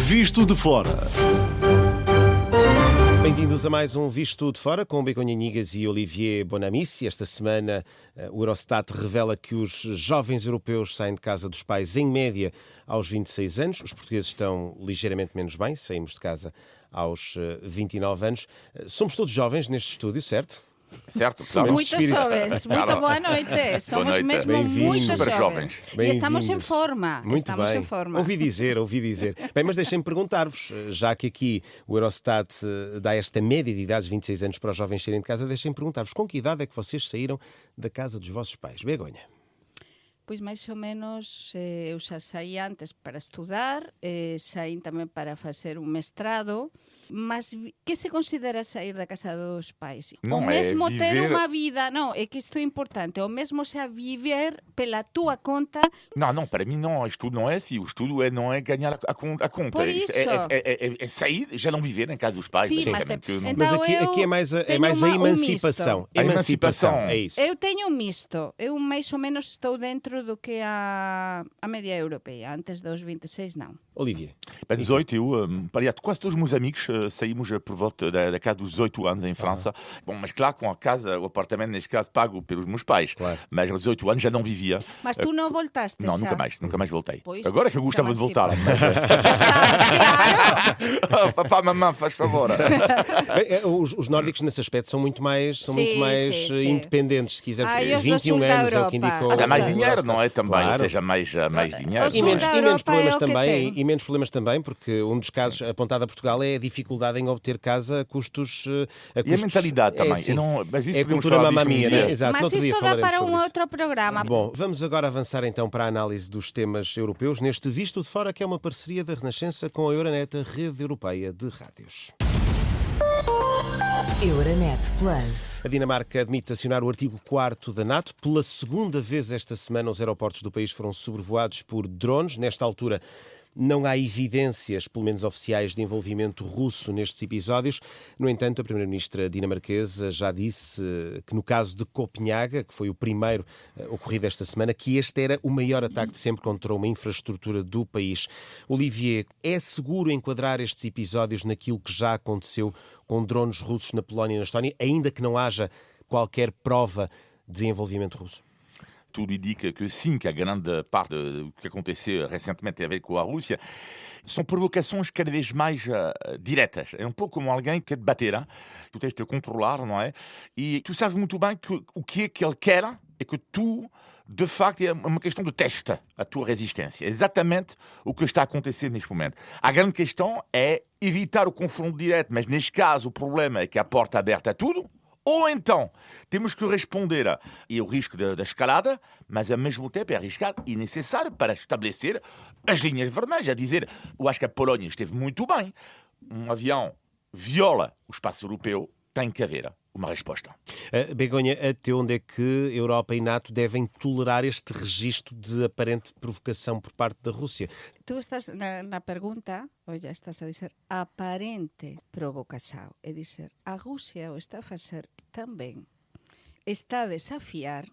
Visto de Fora. Bem-vindos a mais um Visto de Fora com Begonha Nigas e Olivier Bonamici. Esta semana o Eurostat revela que os jovens europeus saem de casa dos pais em média aos 26 anos. Os portugueses estão ligeiramente menos bem, saímos de casa aos 29 anos. Somos todos jovens neste estúdio, certo? Certo, Muitos jovens, muito boa noite. Somos mesmo muito jovens. E estamos em forma. Muito estamos bem. em forma. Ouvi dizer. Bem, mas deixem-me perguntar-vos, já que aqui o Eurostat dá esta média de idades, 26 anos, para os jovens saírem de casa, deixem-me perguntar-vos, com que idade é que vocês saíram da casa dos vossos pais? Begonha. Pois mais ou menos eu já saí antes para estudar, saí também para fazer um mestrado. Mas que se considera sair da casa dos pais? Não o mesmo é viver... ter uma vida... Não, é que isto é importante. O mesmo se viver pela tua conta... Não, para mim não. O estudo não é assim. O estudo não é ganhar a conta. Por isso. É sair, já não viver em casa dos pais. Sim, mas então aqui é mais a emancipação. A emancipação, é isso. Eu tenho um misto. Eu mais ou menos estou dentro do que a média europeia. Antes dos 26, não. Olivier. Para 18, quase todos os meus amigos saímos por volta da casa dos 18 anos em França. Bom, mas claro, com a casa, o apartamento, neste caso, pago pelos meus pais. Claro. Mas aos 18 anos já não vivia. Mas tu não voltaste? Não, já? nunca mais voltei. Pois, agora é que eu gostava de voltar. Mas... Claro! Papá, mamãe, faz favor. Os nórdicos, nesse aspecto, são muito mais sim. independentes, se quiseres. 21 anos é o que indicou. Mas há mais dinheiro, não é? Também, claro. Seja mais dinheiro. E menos problemas também. E menos problemas também, porque um dos casos apontado a Portugal é a dificuldade em obter casa a custos... E a mentalidade também. É a cultura mamamia, não é? Exato. Mas isto dá para um outro programa. Bom, vamos agora avançar então para a análise dos temas europeus neste Visto de Fora, que é uma parceria da Renascença com a Euronet, a rede europeia de rádios. Euronet Plus. A Dinamarca admite acionar o artigo 4º da NATO. Pela segunda vez esta semana, os aeroportos do país foram sobrevoados por drones. Nesta altura, não há evidências, pelo menos oficiais, de envolvimento russo nestes episódios. No entanto, a primeira-ministra dinamarquesa já disse que no caso de Copenhaga, que foi o primeiro ocorrido esta semana, que este era o maior ataque de sempre contra uma infraestrutura do país. Olivier, é seguro enquadrar estes episódios naquilo que já aconteceu com drones russos na Polónia e na Estónia, ainda que não haja qualquer prova de envolvimento russo? Tudo indica que sim, que a grande parte do que aconteceu recentemente tem a ver com a Rússia. São provocações cada vez mais diretas. É um pouco como alguém que quer te bater. Hein? Tu tens de te controlar, não é? E tu sabes muito bem que o que é que ele quer é que tu, de facto, é uma questão de teste a tua resistência. É exatamente o que está a acontecer neste momento. A grande questão é evitar o confronto direto, mas neste caso o problema é que a porta é aberta a tudo. Ou então, temos que responder ao risco da escalada, mas ao mesmo tempo é arriscado e necessário para estabelecer as linhas vermelhas. A dizer, eu acho que a Polónia esteve muito bem. Um avião viola o espaço europeu, tem que haver uma resposta. Begonha, até onde é que Europa e NATO devem tolerar este registro de aparente provocação por parte da Rússia? Tu estás na pergunta, olha, estás a dizer aparente provocação. É dizer, a Rússia o está a fazer também. Está a desafiar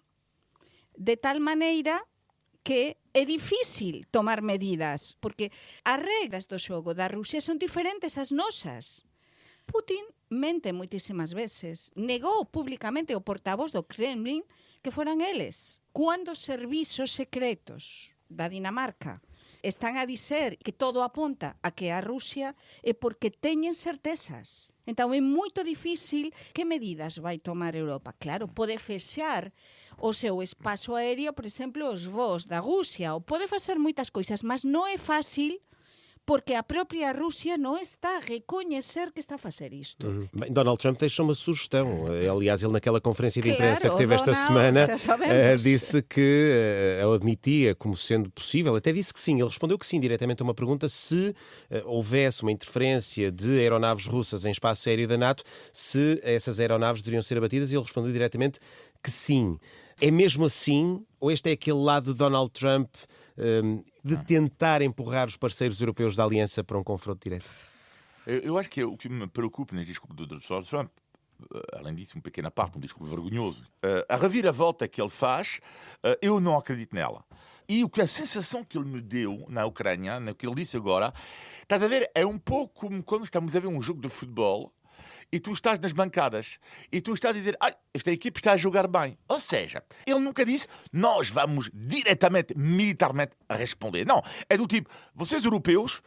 de tal maneira que é difícil tomar medidas, porque as regras do xogo da Rússia son diferentes ás nosas. Putin mente moitísimas veces. Negou públicamente o portavoz do Kremlin que foran eles. Cando os servizos secretos da Dinamarca están a dizer que todo aponta a que a Rusia é porque teñen certezas. Entón é moito difícil que medidas vai tomar Europa. Claro, pode fechar o seu espazo aéreo, por exemplo, os voos da Rusia, ou pode facer moitas coisas, mas non é fácil porque a própria Rússia não está a reconhecer que está a fazer isto. Bem, Donald Trump deixou uma sugestão. Aliás, ele naquela conferência de imprensa que teve esta semana disse que o admitia como sendo possível, até disse que sim, ele respondeu que sim diretamente a uma pergunta se houvesse uma interferência de aeronaves russas em espaço aéreo da NATO, se essas aeronaves deveriam ser abatidas, e ele respondeu diretamente que sim. É mesmo assim, ou este é aquele lado de Donald Trump de tentar empurrar os parceiros europeus da aliança para um confronto direto? Eu acho que o que me preocupa neste discurso do Donald Trump, além disso, uma pequena parte, um discurso vergonhoso, a reviravolta que ele faz, eu não acredito nela. E a sensação que ele me deu na Ucrânia, no que ele disse agora, estás a ver, é um pouco como quando estamos a ver um jogo de futebol e tu estás nas bancadas e tu estás a dizer, esta equipe está a jogar bem. Ou seja, ele nunca disse, nós vamos diretamente, militarmente, responder. Não, é do tipo, vocês europeus,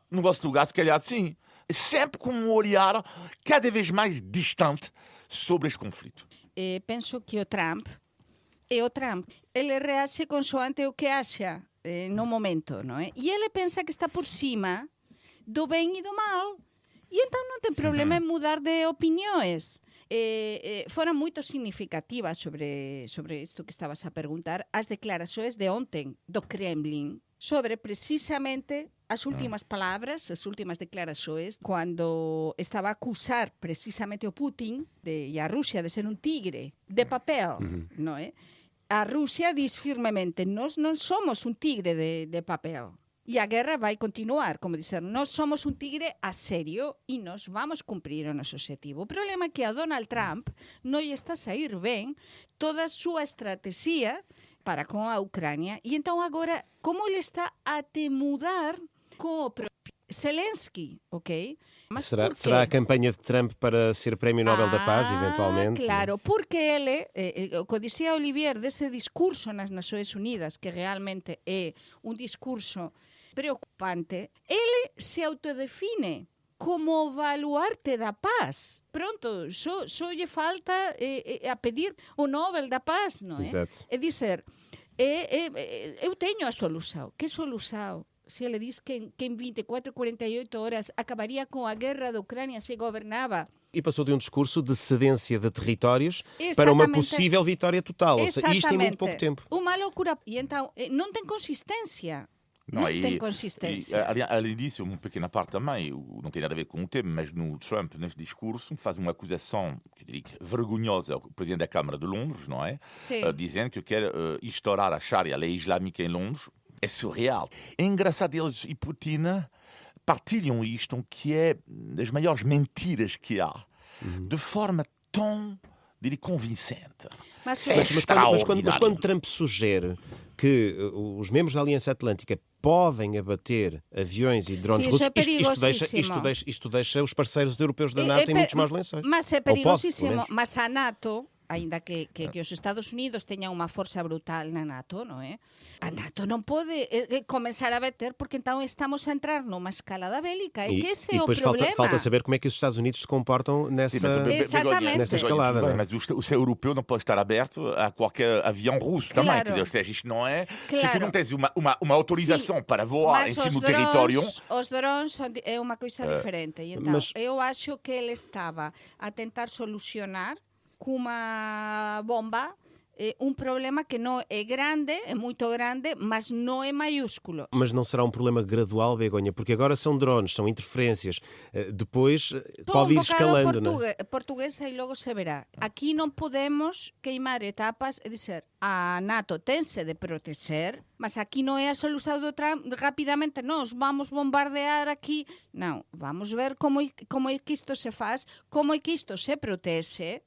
no vosso lugar, se calhar sim. Sempre com um olhar cada vez mais distante sobre este conflito. Penso que o Trump, ele reage consoante o que acha no momento, não é? E ele pensa que está por cima do bem e do mal. E então não tem problema em mudar de opiniões. Foram muito significativas sobre isto que estavas a perguntar, as declarações de ontem do Kremlin sobre precisamente as últimas palavras, as últimas declarações, quando estava a acusar precisamente o Putin e a Rússia de ser um tigre de papel, não é? A Rússia diz firmemente, nós não somos um tigre de papel. E a guerra vai continuar, como dizer, nós somos um tigre a sério e nós vamos cumprir o nosso objetivo. O problema é que a Donald Trump não está a sair bem toda a sua estratégia para com a Ucrânia. E então agora, como ele está a te mudar com o próprio Zelensky, ok? Mas será a campanha de Trump para ser Prémio Nobel da Paz, eventualmente? Claro, porque ele, o que dizia Olivier, desse discurso nas Nações Unidas, que realmente é um discurso preocupante, ele se autodefine como o baluarte da paz. Pronto, só lhe falta a pedir o Nobel da Paz, não é? Exato. É dizer, eu tenho a solução. Que solução? Se ele diz que em 24, 48 horas acabaria com a guerra da Ucrânia se governava. E passou de um discurso de cedência de territórios Exatamente. para uma possível vitória total. Exatamente. Isto em muito pouco tempo. Uma loucura. E então, não tem consistência. Não tem consistência. Além disso, uma pequena parte também, não tem nada a ver com o tema, mas no Trump, neste discurso, faz uma acusação, que eu diria, vergonhosa ao Presidente da Câmara de Londres, não é? Dizendo que quer instaurar a Sharia, a lei islâmica em Londres. É surreal. É engraçado, eles e Putin partilham isto, que é das maiores mentiras que há, de forma tão, diria, convincente. Mas quando Trump sugere que os membros da Aliança Atlântica podem abater aviões e drones russos, isto deixa os parceiros europeus da NATO em muitos maus lençóis. Mas é perigosíssimo. Mas a NATO, ainda que os Estados Unidos teñan unha forza brutal na NATO, non é? A NATO non pode comenzar a bater porque então estamos a entrar numa escalada bélica. E que esse é o problema. Falta saber como é que os Estados Unidos se comportam nessa escalada. Bem, mas o céu europeu não pode estar aberto a qualquer avião russo também. Ou seja, isto não é... Se tu não tens uma autorização para voar em cima do território... Os drones é uma coisa diferente. E então, eu acho que ele estava a tentar solucionar com uma bomba um problema que não é grande, é muito grande, mas não é maiúsculo. Mas não será um problema gradual, Begonha? Porque agora são drones, são interferências. Depois pode ir escalando, não é? Portuguesa e logo se verá. Aqui não podemos queimar etapas, é dizer, a NATO tem-se de proteger, mas aqui não é a solução do Trump, rapidamente nós vamos bombardear aqui. Não, vamos ver como é que isto se faz, como é que isto se protege,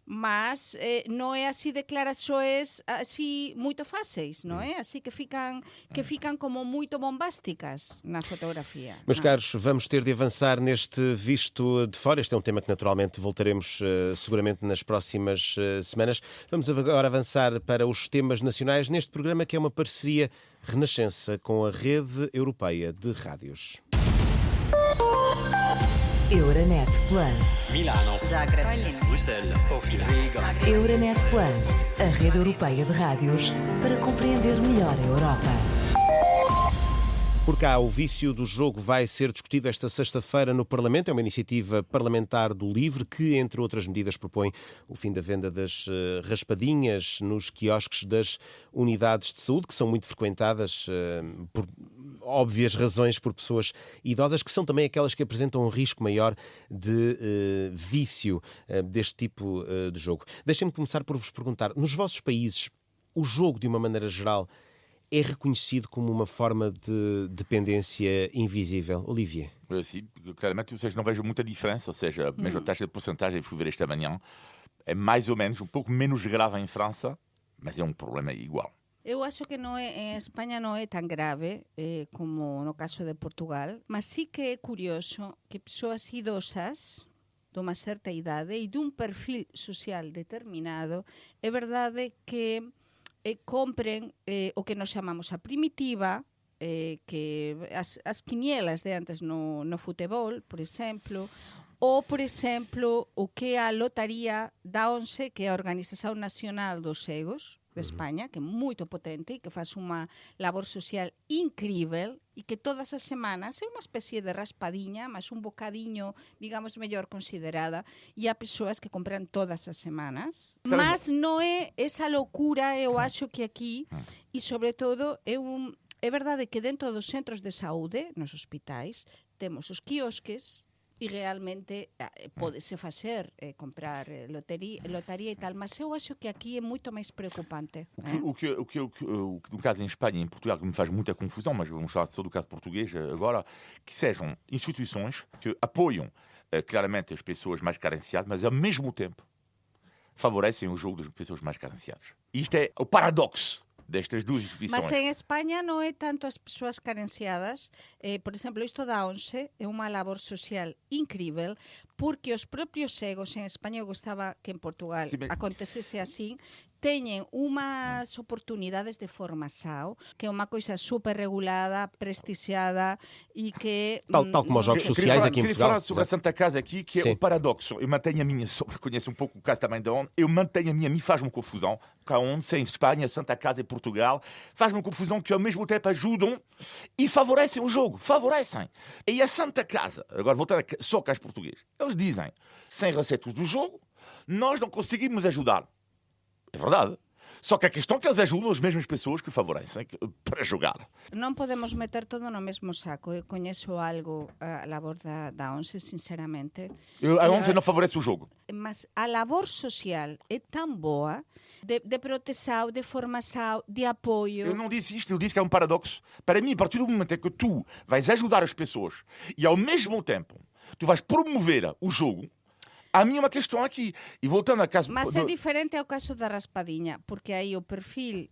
mas não é assim declarações assim muito fáceis, não é? Assim que ficam como muito bombásticas na fotografia. Meus caros, vamos ter de avançar neste visto de fora. Este é um tema que naturalmente voltaremos seguramente nas próximas semanas. Vamos agora avançar para os temas nacionais neste programa que é uma parceria Renascença com a Rede Europeia de Rádios. Euronet Plus. Milano. Zagreb. Bruxelas. Sofia. Riga. Euronet Plus, a rede europeia de rádios para compreender melhor a Europa. Por cá, o vício do jogo vai ser discutido esta sexta-feira no Parlamento. É uma iniciativa parlamentar do LIVRE que, entre outras medidas, propõe o fim da venda das raspadinhas nos quiosques das unidades de saúde, que são muito frequentadas por óbvias razões por pessoas idosas, que são também aquelas que apresentam um risco maior de vício deste tipo de jogo. Deixem-me começar por vos perguntar, nos vossos países, o jogo, de uma maneira geral, é reconhecido como uma forma de dependência invisível? Olivier? Sim, claramente, ou seja, não vejo muita diferença, ou seja, a mesma taxa de porcentagem, fui ver esta manhã, é mais ou menos, um pouco menos grave em França, mas é um problema igual. Eu acho que en España non é tan grave como no caso de Portugal, mas sí que é curioso que persoas idosas dunha certa idade e dun perfil social determinado, é verdade que compren o que nos chamamos a primitiva, que as quinielas de antes no futebol, por exemplo, ou, por exemplo, o que é a lotaría da ONCE, que é a Organización Nacional dos Cegos de España, que é moito potente e que faz unha labor social incrível e que todas as semanas é unha especie de raspadinha, mas un bocadiño, digamos, mellor considerada, e há persoas que compran todas as semanas. Mas non é esa locura, eu acho que aquí, e sobre todo, é verdade que dentro dos centros de saúde, nos hospitais, temos os quiosques, e realmente pode-se facer comprar lotaria e tal, mas eu acho que aqui é muito mais preocupante. O que no caso em Espanha e em Portugal, que me faz muita confusão, mas vamos falar só do caso português agora, que sejam instituições que apoiam claramente as pessoas mais carenciadas, mas ao mesmo tempo favorecem o jogo das pessoas mais carenciadas. Isto é o paradoxo destas duas instituições. Mas en España non é tanto as persoas carenciadas. Por exemplo, isto da ONCE é unha labor social incrível, porque os propios cegos en España, eu gostaba que en Portugal acontecese así, teñen unhas oportunidades de formação, que é unha coisa super regulada, prestigiada e que... Tal como os jogos sociais aqui em Portugal. Queria falar sobre a Santa Casa aqui, que é o paradoxo. Eu mantenho a minha, conheço um pouco o caso também da ONU, eu mantenho a minha, me faz-me confusão, que a ONU, em Espanha, Santa Casa e Portugal, faz-me confusão que ao mesmo tempo ajudam e favorecem o jogo, favorecem. E a Santa Casa, agora voltando só cá aos portugueses, eles dizem, sem receitas do jogo, nós não conseguimos ajudar. É verdade. Só que a questão é que eles ajudam as mesmas pessoas que favorecem para jogar. Non podemos meter todo no mesmo saco. Eu coñezo algo a labor da ONCE, sinceramente. A ONCE não favorece o jogo. Mas a labor social é tão boa de proteção, de formação, de apoio. Eu não disse isto, eu disse que é um paradoxo. Para mim, a partir do momento em que tu vais ajudar as pessoas e ao mesmo tempo tu vais promover o jogo, há a mim uma questão aqui. E voltando a caso... Mas é diferente ao caso da raspadinha, porque aí o perfil,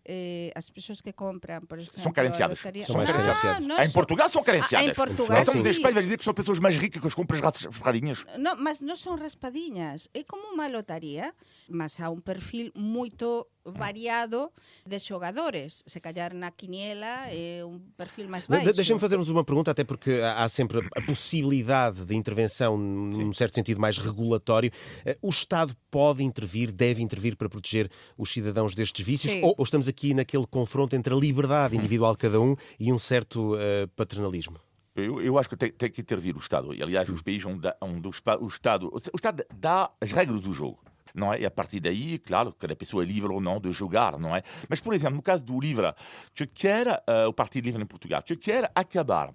as pessoas que compram, por exemplo... São carenciadas. São mais carenciadas. Em Portugal são carenciadas. Em Portugal, então, sim. em Espanha vais dizer que são pessoas mais ricas que as compram as raspadinhas. Não, mas não são raspadinhas. É como uma lotaria, mas há um perfil muito variado de jogadores. Se calhar na quiniela é um perfil mais baixo. Deixem-me fazer-vos uma pergunta, até porque há sempre a possibilidade de intervenção, num certo sentido mais regulatório. O Estado pode intervir, deve intervir para proteger os cidadãos destes vícios? Ou estamos aqui naquele confronto entre a liberdade individual de cada um e um certo paternalismo? Eu acho que tem que intervir o Estado. E, aliás, os países onde o Estado dá as regras do jogo. Não é? E a partir daí, claro, cada pessoa é livre ou não de jogar, não é? Mas, por exemplo, no caso do LIVRE, que quer, o Partido Livre em Portugal, que quer acabar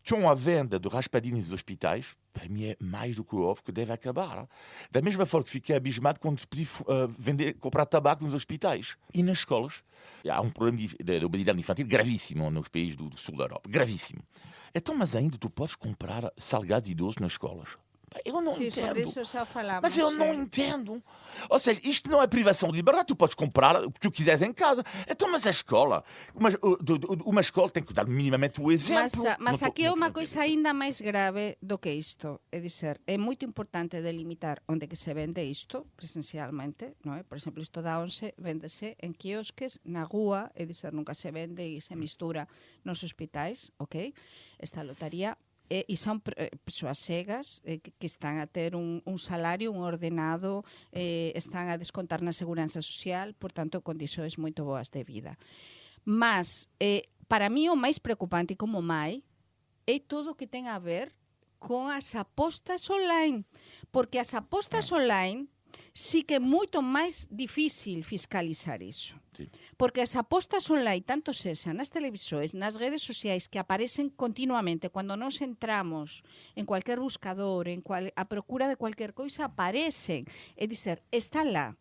com a venda de raspadinhas nos hospitais, para mim é mais do que óbvio que deve acabar. Da mesma forma que fiquei abismado quando se pediu comprar tabaco nos hospitais. E nas escolas, há um problema de obesidade infantil gravíssimo nos países do sul da Europa. Gravíssimo. Então, mas ainda tu podes comprar salgados idosos nas escolas? Eu não entendo. Sobre isso já falamos. Mas eu não entendo. Ou seja, isto não é privação de liberdade. Tu podes comprar o que tu quiseres em casa. Então, mas a escola... Uma escola tem que dar minimamente o exemplo. Mas aqui é uma coisa ainda mais grave do que isto. É dizer, é muito importante delimitar onde que se vende isto, presencialmente. Não é? Por exemplo, isto da ONCE vende-se en quiosques, na rúa. É dizer, nunca se vende e se mistura nos hospitais. Ok? Esta lotaría... E são pessoas cegas que están a ter un salario, un ordenado, están a descontar na segurança social, portanto, condições moito boas de vida. Mas, para mí, o máis preocupante como mãe é todo o que ten a ver con as apostas online. Porque as apostas online sí que é moito máis difícil fiscalizar iso. Sí. Porque as apostas online, tanto sexan nas televisores, nas redes sociais que aparecen continuamente, cando nos entramos en cualquier buscador, a procura de cualquier coisa, aparecen. É dizer, está lá.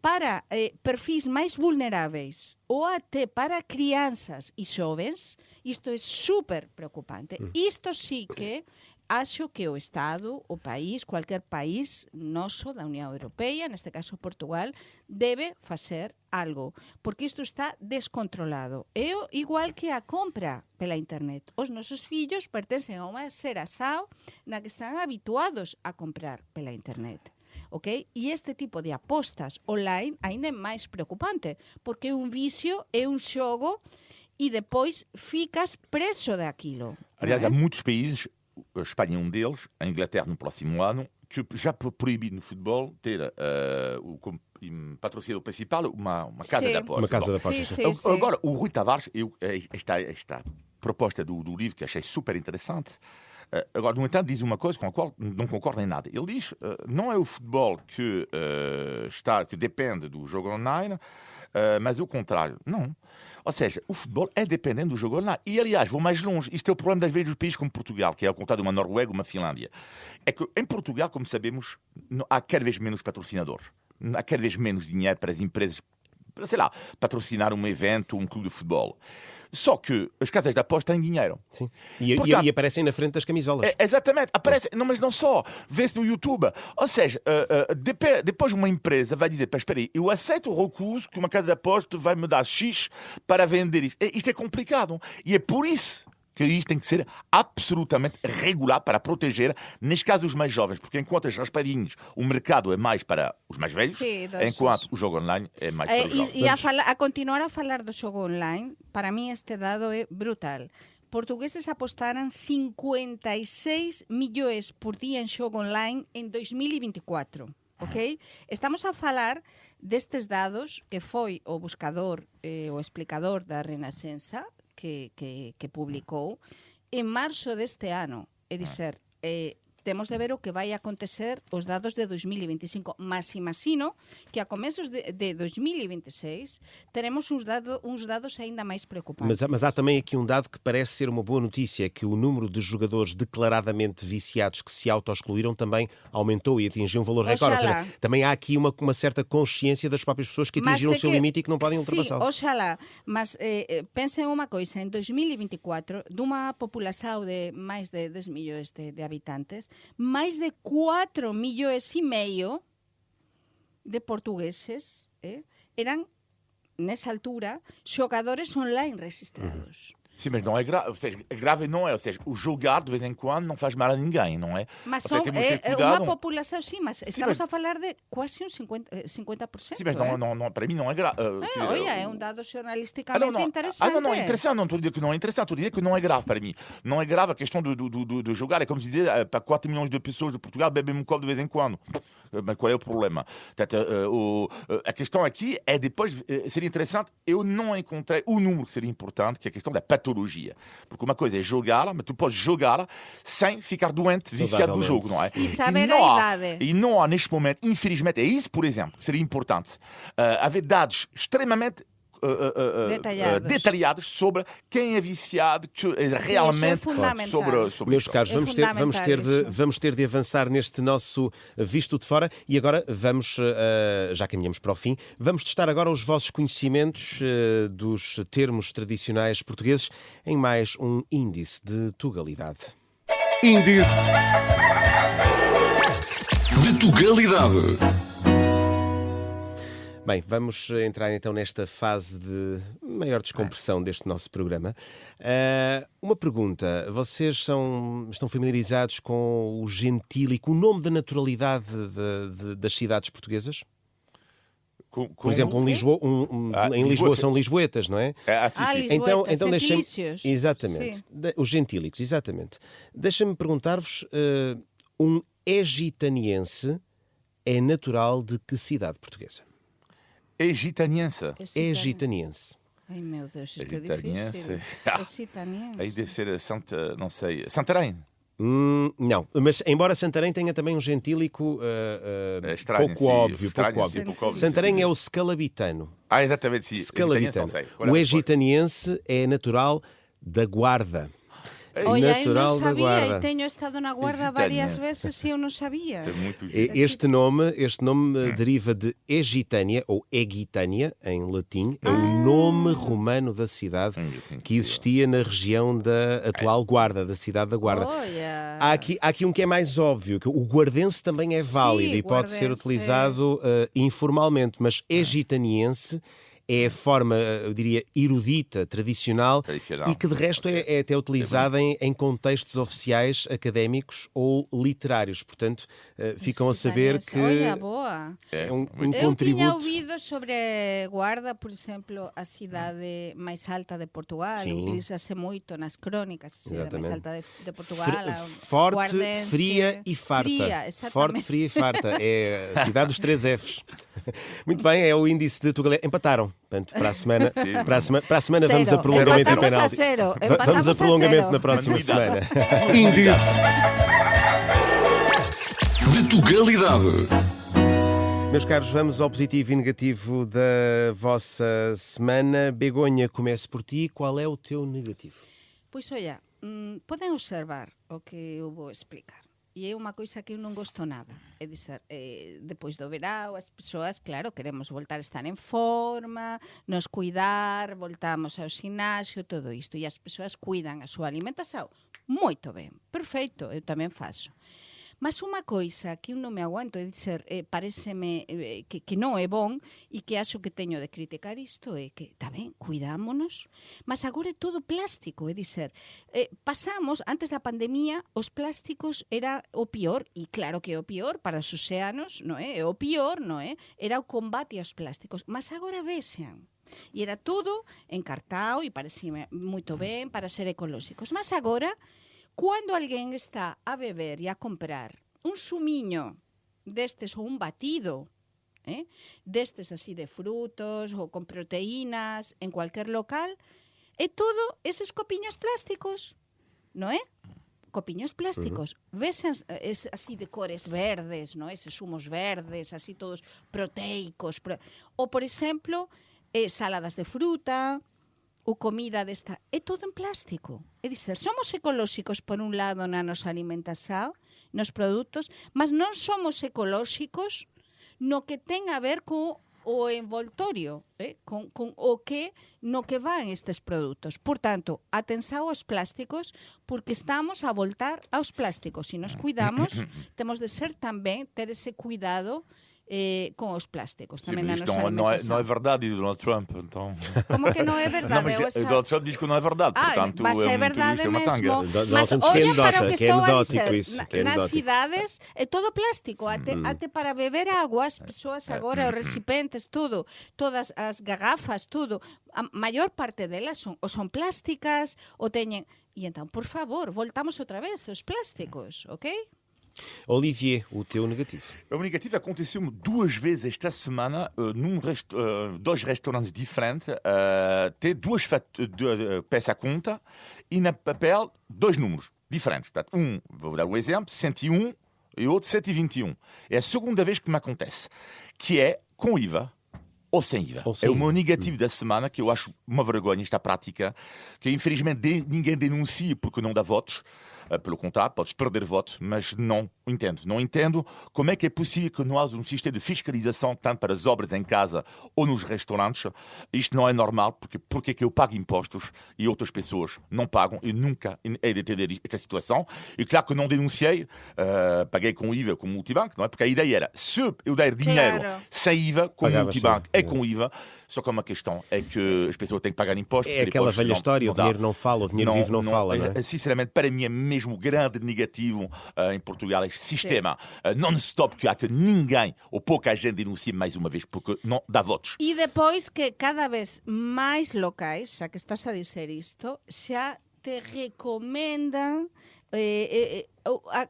para perfis máis vulneráveis ou até para crianças e xovens, isto é super preocupante. Isto sí que acho que o Estado, o país, cualquier país noso da Unión Europea, neste caso Portugal, debe facer algo, porque isto está descontrolado. É igual que a compra pela internet. Os nosos fillos pertencen a unha xeración na que están habituados a comprar pela internet. Okay? E este tipo de apostas online ainda é máis preocupante, porque é un vicio, é un xogo, e depois ficas preso daquilo. Aliás, há muitos países, a Espanha é um deles, a Inglaterra no próximo ano, que já proíbe no futebol ter como patrocinador principal uma casa de apostas. Uma casa de apostas. Sim. Agora, o Rui Tavares, esta proposta do livro que achei super interessante, agora, no entanto, diz uma coisa com a qual não concordo em nada. Ele diz não é o futebol que depende do jogo online, mas o contrário. Não. Ou seja, o futebol é dependente do jogo online. E, aliás, vou mais longe. Isto é o problema das vezes dos países como Portugal, que é ao contrário de uma Noruega ou uma Finlândia. É que em Portugal, como sabemos, há cada vez menos patrocinadores. Há cada vez menos dinheiro para as empresas, para, sei lá, patrocinar um evento, um clube de futebol. Só que as casas de aposta têm dinheiro. Sim. E aparecem na frente das camisolas. Exatamente. Aparecem, não, mas não só. Vê-se no YouTube. Ou seja, depois uma empresa vai dizer, espera aí, eu aceito o recuso que uma casa de aposta vai me dar X para vender isto. Isto é complicado. E é por isso que isto tem que ser absolutamente regular para proteger, neste caso, os mais jovens. Porque enquanto as raspadinhas, o mercado é mais para os mais velhos, enquanto o jogo online é mais para os jovens. E a continuar a falar do xogo online, para mí este dado é brutal. Portugueses apostaran 56 millóns por día en xogo online en 2024. Okay? Estamos a falar destes dados que foi o buscador, o explicador da Renascença, que publicou en marzo deste ano. É dizer, temos de ver o que vai acontecer os dados de 2025. Mas imagino que a comezos de 2026 teremos uns dados ainda mais preocupantes. Mas há também aqui um dado que parece ser uma boa notícia, que o número de jogadores declaradamente viciados que se auto-excluíram também aumentou e atingiu um valor recorde. Ou seja, também há aqui uma certa consciência das próprias pessoas que atingiram o seu limite e que não podem ultrapassá-lo. Sim, oxalá. Mas pensem uma coisa, em 2024, de uma população de mais de 10 milhões de habitantes, mais de 4 milhões e meio de portugueses eram, nessa altura, jogadores online registrados. Sim, mas não é grave. Ou seja, grave não é. Ou seja, o jogar de vez em quando não faz mal a ninguém, não é? Mas seja, é uma população, sim, mas estamos a falar de quase 50%. Sim, mas não, para mim não é grave. Olha, é um dado jornalisticamente interessante. Não é interessante. Não estou a dizer que não é interessante. Estou a dizer que não é grave para mim. Não é grave a questão de jogar. É como se dizer, para 4 milhões de pessoas de Portugal bebem um copo de vez em quando. Mas qual é o problema? A questão aqui é depois, seria interessante, eu não encontrei o número que seria importante, que é a questão da patologia. Porque uma coisa é jogá-la, mas tu podes jogá-la sem ficar doente, viciado do jogo, não é? E saber a idade. E não há neste momento, infelizmente, é isso, por exemplo, que seria importante, haver dados extremamente detalhados sobre quem é viciado, realmente sobre Meus caros, vamos ter de avançar neste nosso visto de fora e agora vamos, já caminhamos para o fim, vamos testar agora os vossos conhecimentos dos termos tradicionais portugueses em mais um índice de tugalidade. Índice de tugalidade. Bem, vamos entrar então nesta fase de maior descompressão deste nosso programa. Uma pergunta, vocês estão familiarizados com o gentílico, o nome da naturalidade das cidades portuguesas? Por exemplo, em Lisboa são lisboetas, não é? Sim. Então deixem-me... Exatamente. Os gentílicos, exatamente. Deixem-me perguntar-vos, um egitaniense é natural de que cidade portuguesa? Egitaniense. Egitaniense. Ai, meu Deus, isto é difícil. Egitaniense. Aí deve ser não sei, Santarém. Não, mas embora Santarém tenha também um gentílico pouco óbvio. Santarém é o scalabitano. Exatamente, sim. Scalabitano. O egitaniense é natural da Guarda. Olha, eu natural não da sabia Guarda. e tenho estado na Guarda Egitânia. várias vezes e eu não sabia. É muito Este nome deriva de Egitânia, ou Egitânia, em latim. É o nome romano da cidade que existia na região da atual Guarda, da cidade da Guarda. Olha. Há aqui um que é mais óbvio, que o guardense também é válido e pode ser guardense, utilizado informalmente, mas egitaniense é a forma, eu diria, erudita, tradicional, Tradicional. e que de resto é até utilizada em contextos oficiais, académicos ou literários. Portanto, ficam a saber que Olha, boa. é um muito Eu tinha contributo. ouvido sobre Guarda, por exemplo, a cidade máis alta de Portugal. Sim. Utilízase moito nas crónicas, a cidade máis Exatamente. alta de Portugal. Forte, Guardense. fria e farta. Fria, exatamente. Forte, fria e farta. É a cidade dos 3 Fs. Muito bem, é o índice de Tugalé. Empataram. Portanto, para a semana, para a semana vamos a Zero. prolongamento e Empatamos a penalti. zero. Vamos Empatamos a a prolongamento zero. na próxima semana. Unidade. Índice de Tugalidade. Meus caros, vamos ao positivo e negativo da vossa semana. Begonha, comece por ti. Qual é o teu negativo? Pois olha, podem observar o que eu vou explicar. E é unha coisa que eu non gosto nada. É dizer, depois do verão, as persoas, claro, queremos voltar a estar en forma, nos cuidar, voltamos ao xinasio, todo isto. E as persoas cuidan a súa alimentación. Moito ben, perfeito, eu tamén faço. Mas unha coisa que eu non me aguanto é dizer, pareceme que non é bon e que acho que teño de criticar isto é que, está ben, cuidámonos, mas agora é todo plástico, é dizer, pasamos, antes da pandemia, os plásticos era o pior, e claro que é o pior para os océanos, non é? É o pior, non é? Era o combate aos plásticos, mas agora vexan. E era todo encartado e parecía moito ben para ser ecolóxicos, mas agora cando alguén está a beber e a comprar un sumiño destes ou un batido, destes así de frutos ou con proteínas en cualquier local, é todo eses copiños plásticos, non é? Copiños plásticos. Ves así de cores verdes, non? Eses zumos verdes, así todos proteicos. Ou, por exemplo, saladas de fruta, ou comida desta, é todo en plástico. É dizer, somos ecolóxicos por un lado na nosa alimentación, nos produtos, mas non somos ecolóxicos no que ten a ver co o envoltorio, con o que no que van estes produtos. Por tanto, atenção aos plásticos, porque estamos a voltar aos plásticos. Se nos cuidamos, temos de ser tamén ter ese cuidado com os plásticos também na nossa alimentação. Não é verdade, Donald Trump. Então... Como que não é verdade? Donald Trump diz que não é verdade, portanto mas é muito verdade isto é uma mesmo. tanga. Mas Donald Trump olha para o que que é estou a anedótico dizer. isso, que é Nas anedótico. cidades é todo plástico, até para beber água, as persoas agora, os recipientes, tudo, todas as garrafas, tudo, a maior parte delas son plásticas, ou teñen... E então, por favor, voltamos outra vez aos plásticos, ok? Olivier, o teu negativo. O negativo aconteceu 2 vezes esta semana dois restaurantes diferentes. Tem 2 peças à conta e na papel 2 números diferentes. Portanto, vou dar um exemplo, 101 e outro 121. É a segunda vez que me acontece, que é com IVA ou sem IVA. Ou sem É o meu IVA. negativo da semana, que eu acho uma vergonha esta prática, que infelizmente ninguém denuncia porque não dá votos. Pelo contrário, podes perder votos, mas não entendo. Não entendo como é que é possível que não haja um sistema de fiscalização tanto para as obras em casa ou nos restaurantes. Isto não é normal, porque é que eu pago impostos e outras pessoas não pagam. Eu nunca hei de entender esta situação. E claro que não denunciei, paguei com IVA, com multibanco, não é? Porque a ideia era, se eu der dinheiro Claro. sem IVA, com Pagava multibanco sim. e com IVA, só que uma questão é que as pessoas têm que pagar impostos. É aquela depois, velha senão, história, o dá. dinheiro não fala, o dinheiro vivo não fala, não é? Sinceramente, para mim é mesmo grande negativo em Portugal este sistema non-stop que há que ninguém ou pouca gente denuncie mais uma vez porque não dá votos. E depois que cada vez máis locais, xa que estás a dizer isto, xa te recomendan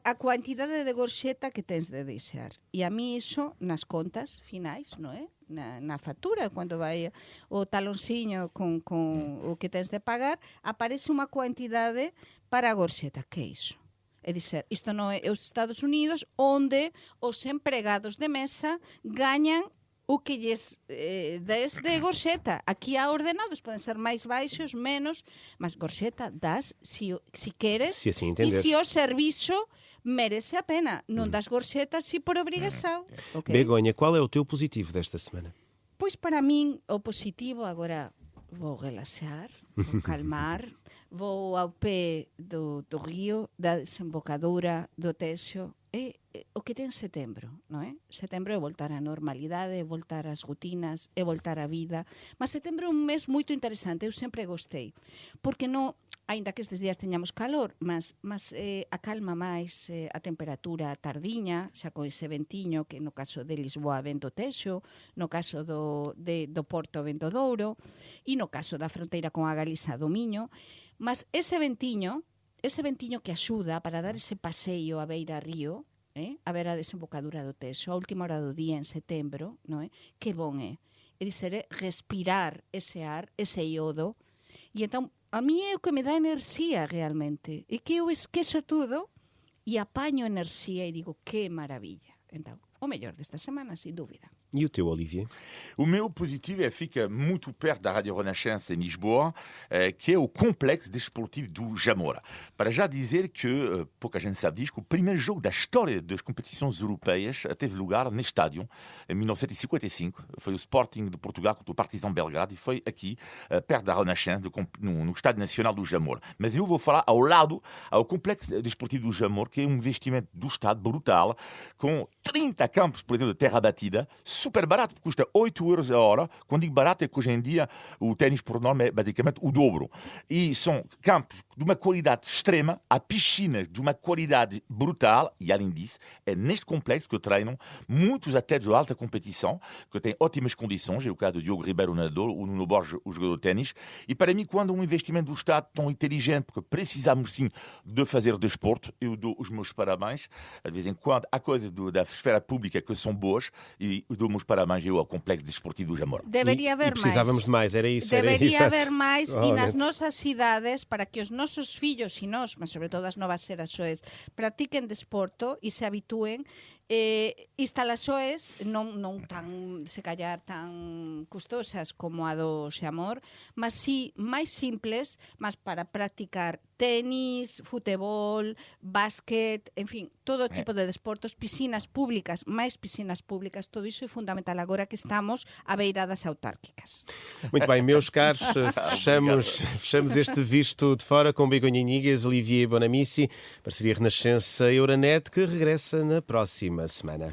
a quantidade de gorxeta que tens de deixar. E a mí iso, nas contas finais, non é? Na factura, cando vai o talonsiño con o que tens de pagar, aparece unha quantidade para a gorxeta. Que é iso? É dizer, isto non é os Estados Unidos, onde os empregados de mesa gañan o que lles des de gorxeta. Aquí há ordenados, poden ser máis baixos, menos, mas gorxeta das si queres Se assim e entenderes. se o serviço merece a pena. Non das gorxetas si por obrigação. Okay? Begonha, qual é o teu positivo desta semana? Pois para min o positivo agora vou relaxar, vou calmar, vou ao pé do río, da desembocadura do Texo, é o que ten setembro, non é? Setembro é voltar á normalidade, é voltar ás rutinas, é voltar á vida, mas setembro é un mes moito interesante, eu sempre gostei, porque non, aínda que estes días teñamos calor, mas acalma máis a temperatura tardiña, xa co ese ventiño, que no caso de Lisboa vento Texo, no caso do Porto vento Douro, e no caso da fronteira con a Galiza do Miño, mas ese ventiño que axuda para dar ese paseio a beira río, a ver a desembocadura do Texo, a última hora do día en setembro, non é? Que bon é. É dizer, respirar ese ar, ese iodo, e entón, a mí é o que me dá enerxía realmente. É que eu esquezo tudo e apaño enerxía e digo, que maravilla. Entón, o mellor desta semana, sin dúvida. E o teu, Olivier? O meu positivo fica muito perto da Rádio Renascença em Lisboa, que é o Complexo Desportivo do Jamor. Para já dizer que, pouca gente sabe disso, que o primeiro jogo da história das competições europeias teve lugar neste estádio, em 1955. Foi o Sporting de Portugal contra o Partizan Belgrado e foi aqui, perto da Renascença, no Estádio Nacional do Jamor. Mas eu vou falar ao lado, ao Complexo Desportivo do Jamor, que é um investimento do Estado brutal, com 30 campos, por exemplo, de terra batida, super barato, custa 8 euros a hora. Quando digo barato é que hoje em dia o ténis por norma é basicamente o dobro. E são campos de uma qualidade extrema, há piscinas de uma qualidade brutal e, além disso, é neste complexo que treinam muitos atletas de alta competição, que têm ótimas condições, é o caso do Diogo Ribeiro, o nadador, o Nuno Borges, o jogador de ténis. E para mim, quando um investimento do Estado tão inteligente, porque precisamos sim de fazer desporto, eu dou os meus parabéns. De vez em quando há coisas da esfera pública que são boas e dou meus parabéns ao Complexo Desportivo do Jamor. Debería haber máis. Precisávamos de mais, era isso. Debería haber máis e nas Realmente. nosas cidades para que os nosos fillos e nós, mas sobre todo as novas xeraxoes, practiquen desporto e se habitúen instalaxoes non tan, se callar, tan custosas como a do Xamor, mas si máis simples, mas para practicar tenis, futebol, básquet, en fin, todo tipo de desportos, piscinas públicas, máis piscinas públicas, todo iso é fundamental agora que estamos a beira das autárquicas. Muito bem, meus caros, fechamos este Visto de Fora com Begonha Inigas, Olivier Bonamici, parceria Renascença Euronet, que regressa na próxima semana.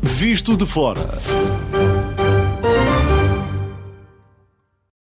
Visto de Fora.